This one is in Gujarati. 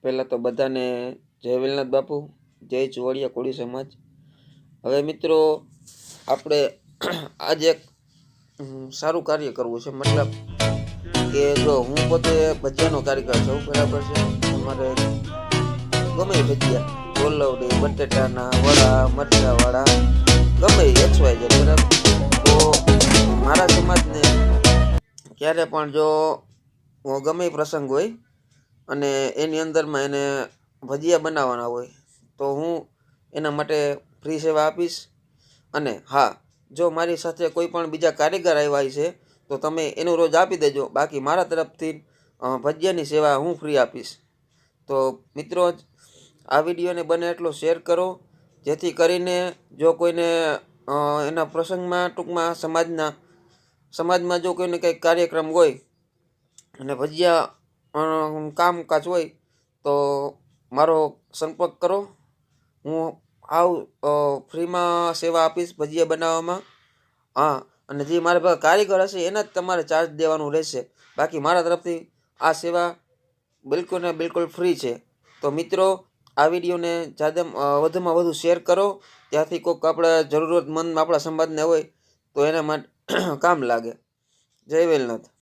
પહેલાં તો બધાને જય વેલનાથ બાપુ, જય ચુવાડિયા કોળી સમાજ। હવે મિત્રો આપણે આજે એક સારું કાર્ય કરવું છે, મતલબ કે જો હું પોતે ભજીયાનો કારીગર છું, બરાબર છે। તમારે ગમે એ ભજીયા, કોલવડી, બટેટાના વડા, મરચાવાળા, ગમે XYZ, બરાબર। તો મારા સમાજને ક્યારે પણ જો ગમે એ પ્રસંગ હોય અને એની અંદરમાં એને ભજીયા બનાવવાના હોય તો હું એના માટે ફ્રી સેવા આપીશ। અને હા, જો મારી સાથે કોઈ પણ બીજા કારીગર આવ્યા છે તો તમે એનું રોજ આપી દેજો, બાકી મારા તરફથી ભજીયાની સેવા હું ફ્રી આપીશ। તો મિત્રો આ વિડીયોને બને એટલો શેર કરો, જેથી કરીને જો કોઈને એના પ્રસંગમાં ટૂંકમાં સમાજમાં જો કોઈને કંઈક કાર્યક્રમ હોય અને ભજીયા કામકાજ હોય તો મારો સંપર્ક કરો। હું ફ્રીમાં સેવા આપીશ ભજીયા બનાવવામાં। હા, અને જે મારા પાસે કારીગર હશે એના જ તમારે ચાર્જ દેવાનું રહેશે, બાકી મારા તરફથી આ સેવા બિલકુલ ને બિલકુલ ફ્રી છે। તો મિત્રો આ વિડીયોને વધુમાં વધુ શેર કરો, ત્યાંથી કોઈક આપણા જરૂરતમંદ આપણા સમાજને હોય તો એના માટે કામ લાગે। જય વેલનાથ।